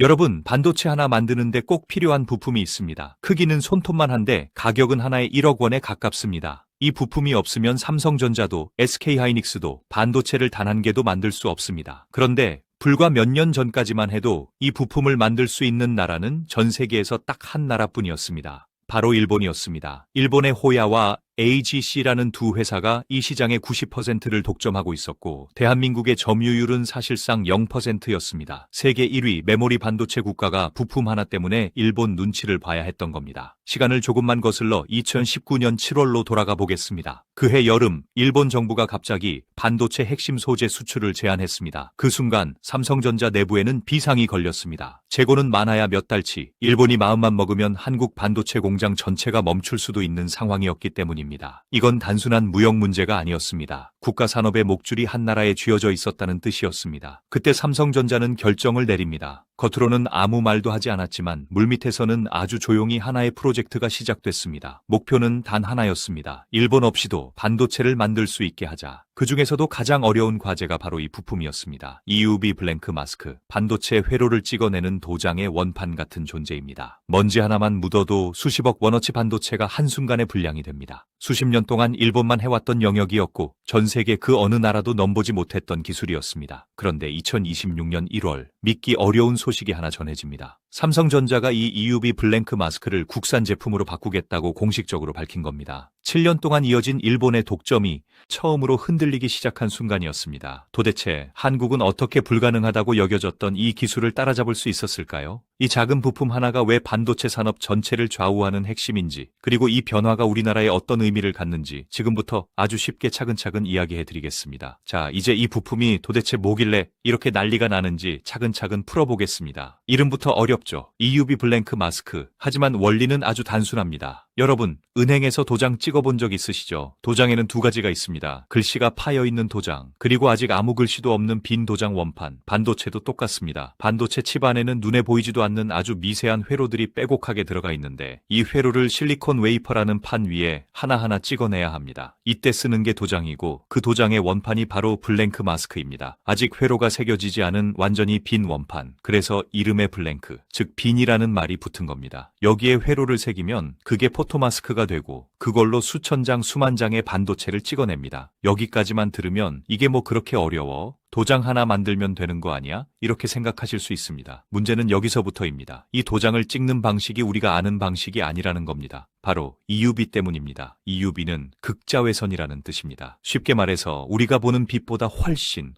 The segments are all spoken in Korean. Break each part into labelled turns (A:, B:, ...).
A: 여러분, 반도체 하나 만드는데 꼭 필요한 부품이 있습니다. 크기는 손톱만 한데 가격은 하나에 1억 원에 가깝습니다. 이 부품이 없으면 삼성전자도 SK하이닉스도 반도체를 단 한 개도 만들 수 없습니다. 그런데 불과 몇 년 전까지만 해도 이 부품을 만들 수 있는 나라는 전 세계에서 딱 한 나라뿐이었습니다. 바로 일본이었습니다. 일본의 호야와 AGC라는 두 회사가 이 시장의 90%를 독점하고 있었고 대한민국의 점유율은 사실상 0%였습니다. 세계 1위 메모리 반도체 국가가 부품 하나 때문에 일본 눈치를 봐야 했던 겁니다. 시간을 조금만 거슬러 2019년 7월로 돌아가 보겠습니다. 그해 여름 일본 정부가 갑자기 반도체 핵심 소재 수출을 제한했습니다. 그 순간 삼성전자 내부에는 비상이 걸렸습니다. 재고는 많아야 몇 달치, 일본이 마음만 먹으면 한국 반도체 공장 전체가 멈출 수도 있는 상황이었기 때문입니다. 이건 단순한 무역 문제가 아니었습니다. 국가 산업의 목줄이 한 나라에 쥐어져 있었다는 뜻이었습니다. 그때 삼성전자는 결정을 내립니다. 겉으로는 아무 말도 하지 않았지만 물밑에서는 아주 조용히 하나의 프로젝트가 시작됐습니다. 목표는 단 하나였습니다. 일본 없이도 반도체를 만들 수 있게 하자. 그 중에서도 가장 어려운 과제가 바로 이 부품이었습니다. EUV 블랭크 마스크, 반도체 회로를 찍어내는 도장의 원판 같은 존재입니다. 먼지 하나만 묻어도 수십억 원어치 반도체가 한순간에 불량이 됩니다. 수십 년 동안 일본만 해왔던 영역이었고 전 세계 그 어느 나라도 넘보지 못했던 기술이었습니다. 그런데 2026년 1월 믿기 어려운 소식이 하나 전해집니다. 삼성전자가 이 EUV 블랭크 마스크를 국산 제품으로 바꾸겠다고 공식적으로 밝힌 겁니다. 7년 동안 이어진 일본의 독점이 처음으로 흔들리기 시작한 순간이었습니다. 도대체 한국은 어떻게 불가능하다고 여겨졌던 이 기술을 따라잡을 수 있었을까요? 이 작은 부품 하나가 왜 반도체 산업 전체를 좌우하는 핵심인지, 그리고 이 변화가 우리나라에 어떤 의미를 갖는지 지금부터 아주 쉽게 차근차근 이야기해 드리겠습니다. 자, 이제 이 부품이 도대체 뭐길래 이렇게 난리가 나는지 차근차근 풀어보겠습니다. 이름부터 어렵죠. EUV 블랭크 마스크. 하지만 원리는 아주 단순합니다. 여러분, 은행에서 도장 찍어본 적 있으시죠? 도장에는 두 가지가 있습니다. 글씨가 파여있는 도장, 그리고 아직 아무 글씨도 없는 빈 도장 원판. 반도체도 똑같습니다. 반도체 칩 안에는 눈에 보이지도 않는 아주 미세한 회로들이 빼곡하게 들어가 있는데 이 회로를 실리콘 웨이퍼라는 판 위에 하나하나 찍어내야 합니다. 이때 쓰는 게 도장이고 그 도장의 원판이 바로 블랭크 마스크입니다. 아직 회로가 새겨지지 않은 완전히 빈 원판. 그래서 이름의 블랭크, 즉 빈이라는 말이 붙은 겁니다. 여기에 회로를 새기면 그게 포토마스크가 되고 그걸로 수천 장, 수만 장의 반도체를 찍어냅니다. 여기까지만 들으면 이게 뭐 그렇게 어려워? 도장 하나 만들면 되는 거 아니야? 이렇게 생각하실 수 있습니다. 문제는 여기서부터입니다. 이 도장을 찍는 방식이 우리가 아는 방식이 아니라는 겁니다. 바로 EUV 때문입니다. EUV는 극자외선이라는 뜻입니다. 쉽게 말해서 우리가 보는 빛보다 훨씬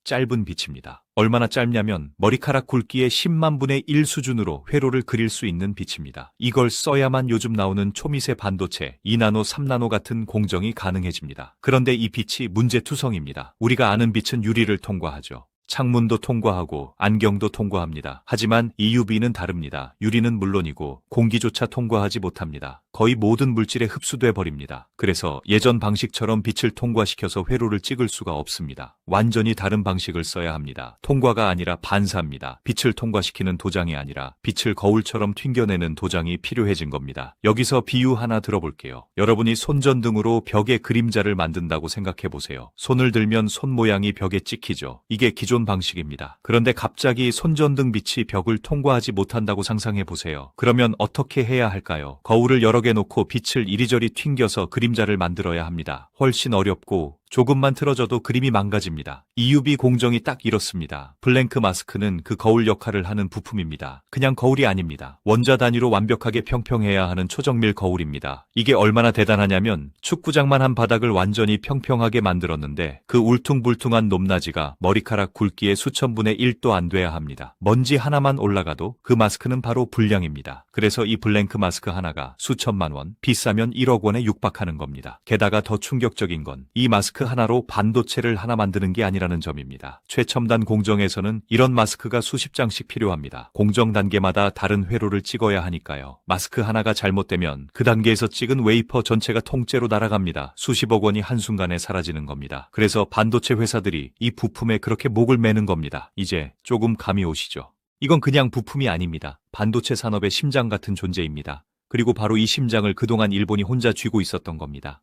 A: 짧은 빛입니다. 얼마나 짧냐면 머리카락 굵기의 10만 분의 1 수준으로 회로를 그릴 수 있는 빛입니다. 이걸 써야만 요즘 나오는 초미세 반도체 2나노, 3나노 같은 공정이 가능해집니다. 그런데 이 빛이 문제투성입니다. 우리가 아는 빛은 유리를 통과하죠. 창문도 통과하고 안경도 통과합니다. 하지만 EUV는 다릅니다. 유리는 물론이고 공기조차 통과하지 못합니다. 거의 모든 물질에 흡수돼 버립니다. 그래서 예전 방식처럼 빛을 통과시켜서 회로를 찍을 수가 없습니다. 완전히 다른 방식을 써야 합니다. 통과가 아니라 반사입니다. 빛을 통과시키는 도장이 아니라 빛을 거울처럼 튕겨내는 도장이 필요해진 겁니다. 여기서 비유 하나 들어볼게요. 여러분이 손전등으로 벽에 그림자를 만든다고 생각해 보세요. 손을 들면 손 모양이 벽에 찍히죠. 이게 기존 방식입니다. 그런데 갑자기 손전등 빛이 벽을 통과하지 못한다고 상상해 보세요. 그러면 어떻게 해야 할까요? 거울을 여러 개 놓고 빛을 이리저리 튕겨서 그림자를 만들어야 합니다. 훨씬 어렵고 조금만 틀어져도 그림이 망가집니다. EUV 공정이 딱 이렇습니다. 블랭크 마스크는 그 거울 역할을 하는 부품입니다. 그냥 거울이 아닙니다. 원자 단위로 완벽하게 평평해야 하는 초정밀 거울입니다. 이게 얼마나 대단하냐면 축구장만 한 바닥을 완전히 평평하게 만들었는데 그 울퉁불퉁한 높낮이가 머리카락 굵기의 수천분의 1도 안 돼야 합니다. 먼지 하나만 올라가도 그 마스크는 바로 불량입니다. 그래서 이 블랭크 마스크 하나가 수천만 원, 비싸면 1억 원에 육박하는 겁니다. 게다가 더 충격적인 건 이 마스크 하나로 반도체를 하나 만드는 게 아니라는 점입니다. 최첨단 공정에서는 이런 마스크가 수십 장씩 필요합니다. 공정 단계마다 다른 회로를 찍어야 하니까요. 마스크 하나가 잘못되면 그 단계에서 찍은 웨이퍼 전체가 통째로 날아갑니다. 수십억 원이 한순간에 사라지는 겁니다. 그래서 반도체 회사들이 이 부품에 그렇게 목을 매는 겁니다. 이제 조금 감이 오시죠? 이건 그냥 부품이 아닙니다. 반도체 산업의 심장 같은 존재입니다. 그리고 바로 이 심장을 그동안 일본이 혼자 쥐고 있었던 겁니다.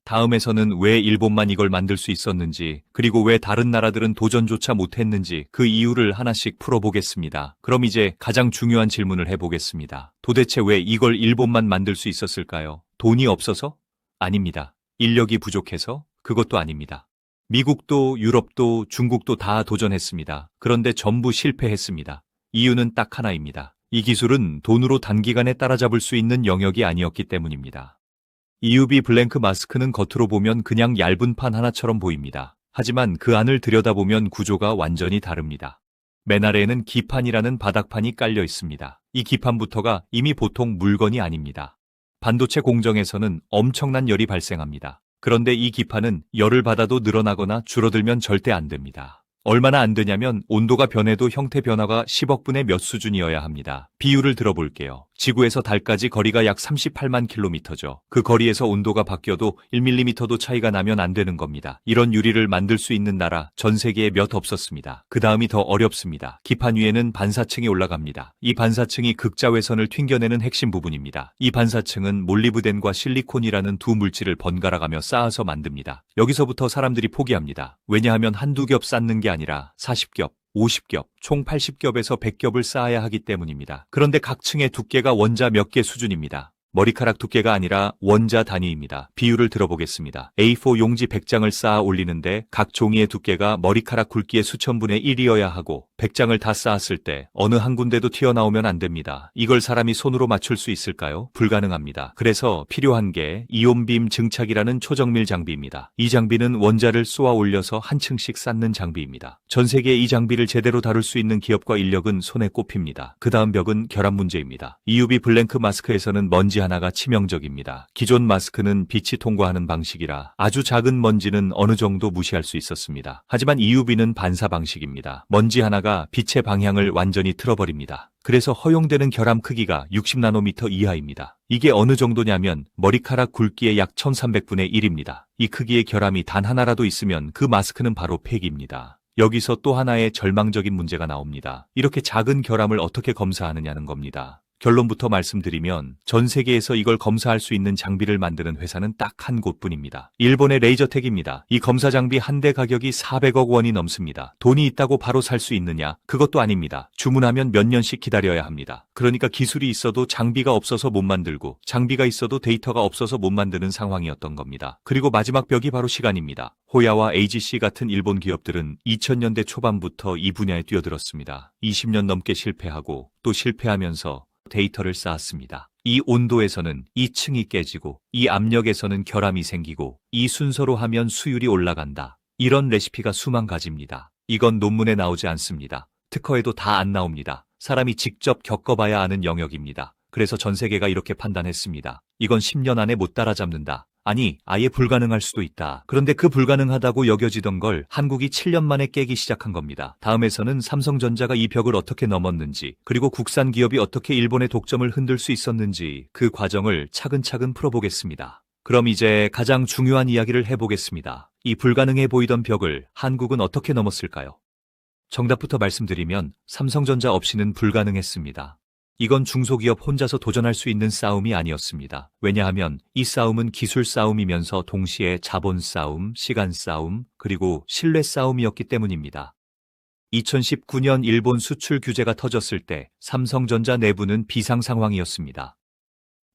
A: 다음에서는 왜 일본만 이걸 만들 수 있었는지, 그리고 왜 다른 나라들은 도전조차 못했는지 그 이유를 하나씩 풀어보겠습니다. 그럼 이제 가장 중요한 질문을 해보겠습니다. 도대체 왜 이걸 일본만 만들 수 있었을까요? 돈이 없어서? 아닙니다. 인력이 부족해서? 그것도 아닙니다. 미국도 유럽도 중국도 다 도전했습니다. 그런데 전부 실패했습니다. 이유는 딱 하나입니다. 이 기술은 돈으로 단기간에 따라잡을 수 있는 영역이 아니었기 때문입니다. EUV 블랭크 마스크는 겉으로 보면 그냥 얇은 판 하나처럼 보입니다. 하지만 그 안을 들여다보면 구조가 완전히 다릅니다. 맨 아래에는 기판이라는 바닥판이 깔려 있습니다. 이 기판부터가 이미 보통 물건이 아닙니다. 반도체 공정에서는 엄청난 열이 발생합니다. 그런데 이 기판은 열을 받아도 늘어나거나 줄어들면 절대 안 됩니다. 얼마나 안 되냐면 온도가 변해도 형태 변화가 10억 분의 몇 수준이어야 합니다. 비유를 들어볼게요. 지구에서 달까지 거리가 약 38만 킬로미터죠. 그 거리에서 온도가 바뀌어도 1mm도 차이가 나면 안 되는 겁니다. 이런 유리를 만들 수 있는 나라 전 세계에 몇 없었습니다. 그 다음이 더 어렵습니다. 기판 위에는 반사층이 올라갑니다. 이 반사층이 극자외선을 튕겨내는 핵심 부분입니다. 이 반사층은 몰리브덴과 실리콘이라는 두 물질을 번갈아가며 쌓아서 만듭니다. 여기서부터 사람들이 포기합니다. 왜냐하면 한두 겹 쌓는 게 아니라 40겹, 50겹, 총 80겹에서 100겹을 쌓아야 하기 때문입니다. 그런데 각 층의 두께가 원자 몇 개 수준입니다. 머리카락 두께가 아니라 원자 단위입니다. 비유를 들어보겠습니다. A4 용지 100장을 쌓아 올리는데 각 종이의 두께가 머리카락 굵기의 수천분의 1이어야 하고 100장을 다 쌓았을 때 어느 한 군데도 튀어나오면 안 됩니다. 이걸 사람이 손으로 맞출 수 있을까요? 불가능합니다. 그래서 필요한 게 이온빔 증착이라는 초정밀 장비입니다. 이 장비는 원자를 쏘아 올려서 한 층씩 쌓는 장비입니다. 전 세계에 이 장비를 제대로 다룰 수 있는 기업과 인력은 손에 꼽힙니다. 그 다음 벽은 결함 문제입니다. EUV 블랭크 마스크에서는 먼지 하나가 치명적입니다. 기존 마스크는 빛이 통과하는 방식이라 아주 작은 먼지는 어느 정도 무시할 수 있었습니다. 하지만 EUV는 반사 방식입니다. 먼지 하나가 빛의 방향을 완전히 틀어버립니다. 그래서 허용되는 결함 크기가 60나노미터 이하입니다. 이게 어느 정도냐면 머리카락 굵기의 약 1300분의 1입니다. 이 크기의 결함이 단 하나라도 있으면 그 마스크는 바로 폐기입니다. 여기서 또 하나의 절망적인 문제가 나옵니다. 이렇게 작은 결함을 어떻게 검사하느냐는 겁니다. 결론부터 말씀드리면 전 세계에서 이걸 검사할 수 있는 장비를 만드는 회사는 딱 한 곳뿐입니다. 일본의 레이저텍입니다. 이 검사 장비 한 대 가격이 400억 원이 넘습니다. 돈이 있다고 바로 살 수 있느냐? 그것도 아닙니다. 주문하면 몇 년씩 기다려야 합니다. 그러니까 기술이 있어도 장비가 없어서 못 만들고 장비가 있어도 데이터가 없어서 못 만드는 상황이었던 겁니다. 그리고 마지막 벽이 바로 시간입니다. 호야와 AGC 같은 일본 기업들은 2000년대 초반부터 이 분야에 뛰어들었습니다. 20년 넘게 실패하고 또 실패하면서 데이터를 쌓았습니다. 이 온도에서는 이 층이 깨지고 이 압력에서는 결함이 생기고 이 순서로 하면 수율이 올라간다. 이런 레시피가 수만 가지입니다. 이건 논문에 나오지 않습니다. 특허에도 다 안 나옵니다. 사람이 직접 겪어봐야 아는 영역입니다. 그래서 전 세계가 이렇게 판단했습니다. 이건 10년 안에 못 따라잡는다. 아니, 아예 불가능할 수도 있다. 그런데 그 불가능하다고 여겨지던 걸 한국이 7년 만에 깨기 시작한 겁니다. 다음에서는 삼성전자가 이 벽을 어떻게 넘었는지, 그리고 국산 기업이 어떻게 일본의 독점을 흔들 수 있었는지 그 과정을 차근차근 풀어보겠습니다. 그럼 이제 가장 중요한 이야기를 해보겠습니다. 이 불가능해 보이던 벽을 한국은 어떻게 넘었을까요? 정답부터 말씀드리면 삼성전자 없이는 불가능했습니다. 이건 중소기업 혼자서 도전할 수 있는 싸움이 아니었습니다. 왜냐하면 이 싸움은 기술 싸움이면서 동시에 자본 싸움, 시간 싸움, 그리고 신뢰 싸움이었기 때문입니다. 2019년 일본 수출 규제가 터졌을 때 삼성전자 내부는 비상 상황이었습니다.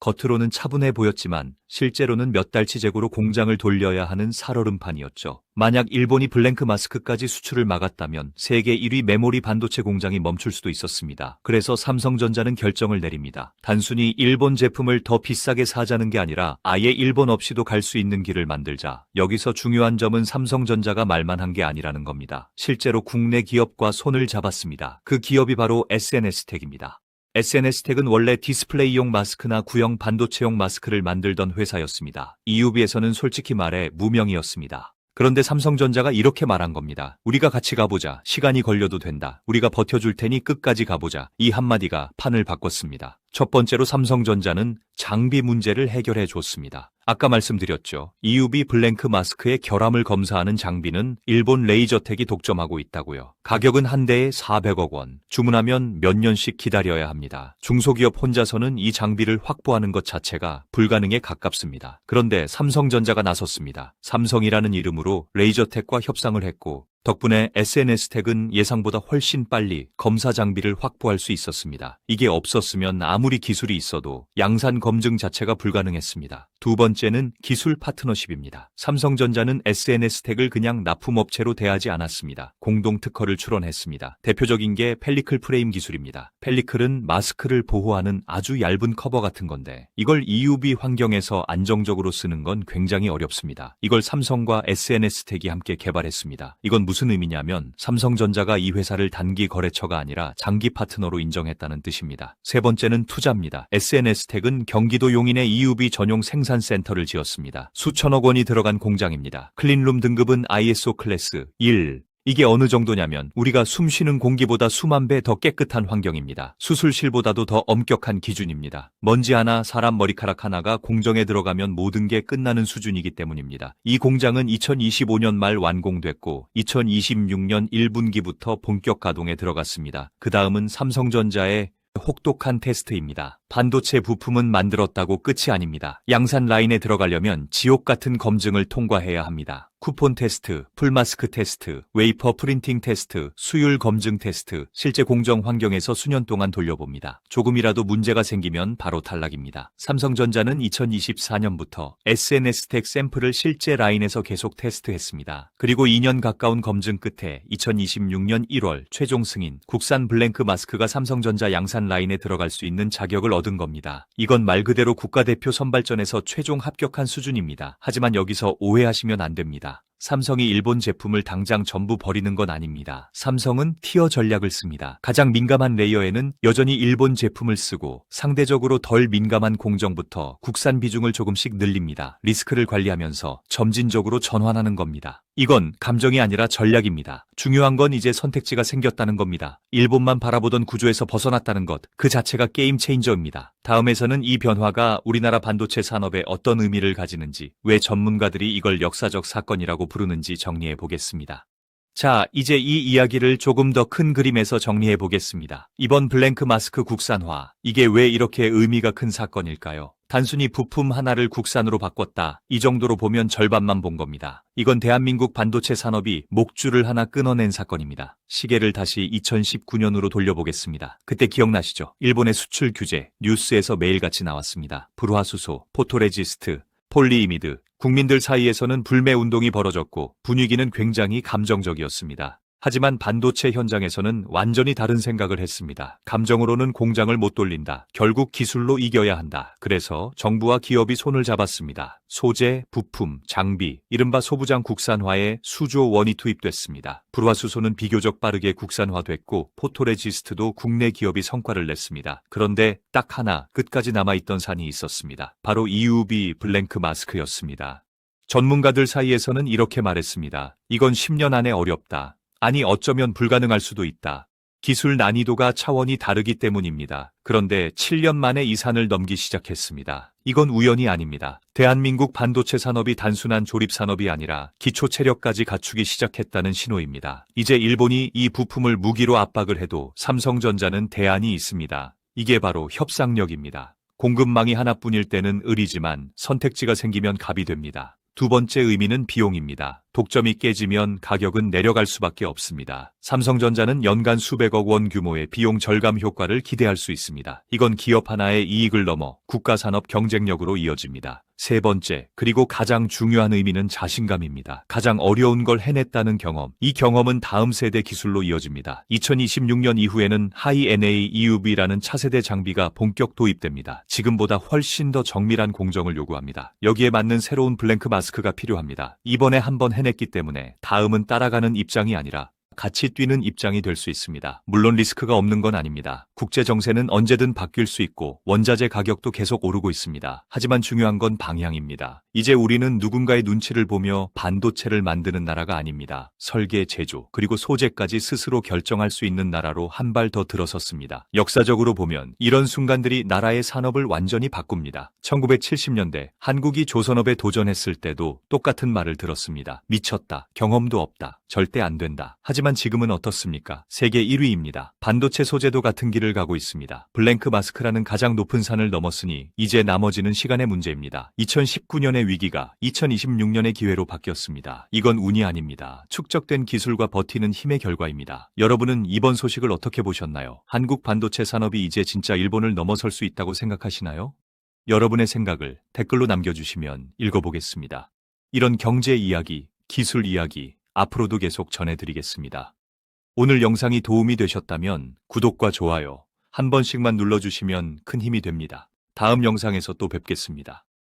A: 겉으로는 차분해 보였지만 실제로는 몇 달치 재고로 공장을 돌려야 하는 살얼음판이었죠. 만약 일본이 블랭크 마스크까지 수출을 막았다면 세계 1위 메모리 반도체 공장이 멈출 수도 있었습니다. 그래서 삼성전자는 결정을 내립니다. 단순히 일본 제품을 더 비싸게 사자는 게 아니라 아예 일본 없이도 갈 수 있는 길을 만들자. 여기서 중요한 점은 삼성전자가 말만 한 게 아니라는 겁니다. 실제로 국내 기업과 손을 잡았습니다. 그 기업이 바로 SNS텍입니다. SNS텍은 원래 디스플레이용 마스크나 구형 반도체용 마스크를 만들던 회사였습니다. EUV에서는 솔직히 말해 무명이었습니다. 그런데 삼성전자가 이렇게 말한 겁니다. 우리가 같이 가보자. 시간이 걸려도 된다. 우리가 버텨줄 테니 끝까지 가보자. 이 한마디가 판을 바꿨습니다. 첫 번째로 삼성전자는 장비 문제를 해결해 줬습니다. 아까 말씀드렸죠. EUV 블랭크 마스크의 결함을 검사하는 장비는 일본 레이저텍이 독점하고 있다고요. 가격은 한 대에 400억 원. 주문하면 몇 년씩 기다려야 합니다. 중소기업 혼자서는 이 장비를 확보하는 것 자체가 불가능에 가깝습니다. 그런데 삼성전자가 나섰습니다. 삼성이라는 이름으로 레이저텍과 협상을 했고 덕분에 SNS텍은 예상보다 훨씬 빨리 검사 장비를 확보할 수 있었습니다. 이게 없었으면 아무리 기술이 있어도 양산 검증 자체가 불가능했습니다. 두 번째는 기술 파트너십입니다. 삼성전자는 SNS텍을 그냥 납품업체로 대하지 않았습니다. 공동 특허를 출원했습니다. 대표적인 게 펠리클 프레임 기술입니다. 펠리클은 마스크를 보호하는 아주 얇은 커버 같은 건데 이걸 EUV 환경에서 안정적으로 쓰는 건 굉장히 어렵습니다. 이걸 삼성과 SNS텍이 함께 개발했습니다. 이건 무슨 의미냐면 삼성전자가 이 회사를 단기 거래처가 아니라 장기 파트너로 인정했다는 뜻입니다. 세 번째는 투자입니다. SNS텍은 경기도 용인에 EUV 전용 생산센터를 지었습니다. 수천억 원이 들어간 공장입니다. 클린룸 등급은 ISO 클래스 1. 이게 어느 정도냐면 우리가 숨 쉬는 공기보다 수만 배 더 깨끗한 환경입니다. 수술실보다도 더 엄격한 기준입니다. 먼지 하나, 사람 머리카락 하나가 공정에 들어가면 모든 게 끝나는 수준이기 때문입니다. 이 공장은 2025년 말 완공됐고 2026년 1분기부터 본격 가동에 들어갔습니다. 그 다음은 삼성전자의 혹독한 테스트입니다. 반도체 부품은 만들었다고 끝이 아닙니다. 양산 라인에 들어가려면 지옥 같은 검증을 통과해야 합니다. 쿠폰 테스트, 풀마스크 테스트, 웨이퍼 프린팅 테스트, 수율 검증 테스트, 실제 공정 환경에서 수년 동안 돌려봅니다. 조금이라도 문제가 생기면 바로 탈락입니다. 삼성전자는 2024년부터 SNS텍 샘플을 실제 라인에서 계속 테스트했습니다. 그리고 2년 가까운 검증 끝에 2026년 1월 최종 승인, 국산 블랭크 마스크가 삼성전자 양산 라인에 들어갈 수 있는 자격을 얻은 겁니다. 이건 말 그대로 국가대표 선발전에서 최종 합격한 수준입니다. 하지만 여기서 오해하시면 안 됩니다. 삼성이 일본 제품을 당장 전부 버리는 건 아닙니다. 삼성은 티어 전략을 씁니다. 가장 민감한 레이어에는 여전히 일본 제품을 쓰고 상대적으로 덜 민감한 공정부터 국산 비중을 조금씩 늘립니다. 리스크를 관리하면서 점진적으로 전환하는 겁니다. 이건 감정이 아니라 전략입니다. 중요한 건 이제 선택지가 생겼다는 겁니다. 일본만 바라보던 구조에서 벗어났다는 것, 그 자체가 게임 체인저입니다. 다음에서는 이 변화가 우리나라 반도체 산업에 어떤 의미를 가지는지, 왜 전문가들이 이걸 역사적 사건이라고 부르는지 정리해 보겠습니다. 자, 이제 이 이야기를 조금 더 큰 그림에서 정리해 보겠습니다. 이번 블랭크 마스크 국산화, 이게 왜 이렇게 의미가 큰 사건일까요? 단순히 부품 하나를 국산으로 바꿨다, 이 정도로 보면 절반만 본 겁니다. 이건 대한민국 반도체 산업이 목줄을 하나 끊어낸 사건입니다. 시계를 다시 2019년으로 돌려보겠습니다. 그때 기억나시죠? 일본의 수출 규제, 뉴스에서 매일같이 나왔습니다. 불화수소, 포토레지스트, 폴리이미드, 국민들 사이에서는 불매 운동이 벌어졌고 분위기는 굉장히 감정적이었습니다. 하지만 반도체 현장에서는 완전히 다른 생각을 했습니다. 감정으로는 공장을 못 돌린다. 결국 기술로 이겨야 한다. 그래서 정부와 기업이 손을 잡았습니다. 소재, 부품, 장비, 이른바 소부장 국산화에 수조 원이 투입됐습니다. 불화수소는 비교적 빠르게 국산화됐고 포토레지스트도 국내 기업이 성과를 냈습니다. 그런데 딱 하나 끝까지 남아있던 산이 있었습니다. 바로 EUV 블랭크 마스크였습니다. 전문가들 사이에서는 이렇게 말했습니다. 이건 10년 안에 어렵다. 아니 어쩌면 불가능할 수도 있다. 기술 난이도가 차원이 다르기 때문입니다. 그런데 7년 만에 이 산을 넘기 시작했습니다. 이건 우연이 아닙니다. 대한민국 반도체 산업이 단순한 조립 산업이 아니라 기초 체력까지 갖추기 시작했다는 신호입니다. 이제 일본이 이 부품을 무기로 압박을 해도 삼성전자는 대안이 있습니다. 이게 바로 협상력입니다. 공급망이 하나뿐일 때는 을이지만 선택지가 생기면 갑이 됩니다. 두 번째 의미는 비용입니다. 독점이 깨지면 가격은 내려갈 수밖에 없습니다. 삼성전자는 연간 수백억 원 규모의 비용 절감 효과를 기대할 수 있습니다. 이건 기업 하나의 이익을 넘어 국가 산업 경쟁력으로 이어집니다. 세 번째, 그리고 가장 중요한 의미는 자신감입니다. 가장 어려운 걸 해냈다는 경험. 이 경험은 다음 세대 기술로 이어집니다. 2026년 이후에는 하이 NA EUV라는 차세대 장비가 본격 도입됩니다. 지금보다 훨씬 더 정밀한 공정을 요구합니다. 여기에 맞는 새로운 블랭크 마스크가 필요합니다. 이번에 한번 해냈기 때문에 다음은 따라가는 입장이 아니라 같이 뛰는 입장이 될 수 있습니다. 물론 리스크가 없는 건 아닙니다. 국제 정세는 언제든 바뀔 수 있고 원자재 가격도 계속 오르고 있습니다. 하지만 중요한 건 방향입니다. 이제 우리는 누군가의 눈치를 보며 반도체를 만드는 나라가 아닙니다. 설계, 제조, 그리고 소재까지 스스로 결정할 수 있는 나라로 한 발 더 들어섰습니다. 역사적으로 보면 이런 순간들이 나라의 산업을 완전히 바꿉니다. 1970년대 한국이 조선업에 도전했을 때도 똑같은 말을 들었습니다. 미쳤다. 경험도 없다. 절대 안 된다. 하지만 지금은 어떻습니까? 세계 1위입니다. 반도체 소재도 같은 길을 가고 있습니다. 블랭크 마스크라는 가장 높은 산을 넘었으니 이제 나머지는 시간의 문제입니다. 2019년의 위기가 2026년의 기회로 바뀌었습니다. 이건 운이 아닙니다. 축적된 기술과 버티는 힘의 결과입니다. 여러분은 이번 소식을 어떻게 보셨나요? 한국 반도체 산업이 이제 진짜 일본을 넘어설 수 있다고 생각하시나요? 여러분의 생각을 댓글로 남겨주시면 읽어보겠습니다. 이런 경제 이야기, 기술 이야기, 앞으로도 계속 전해드리겠습니다. 오늘 영상이 도움이 되셨다면 구독과 좋아요 한 번씩만 눌러주시면 큰 힘이 됩니다. 다음 영상에서 또 뵙겠습니다.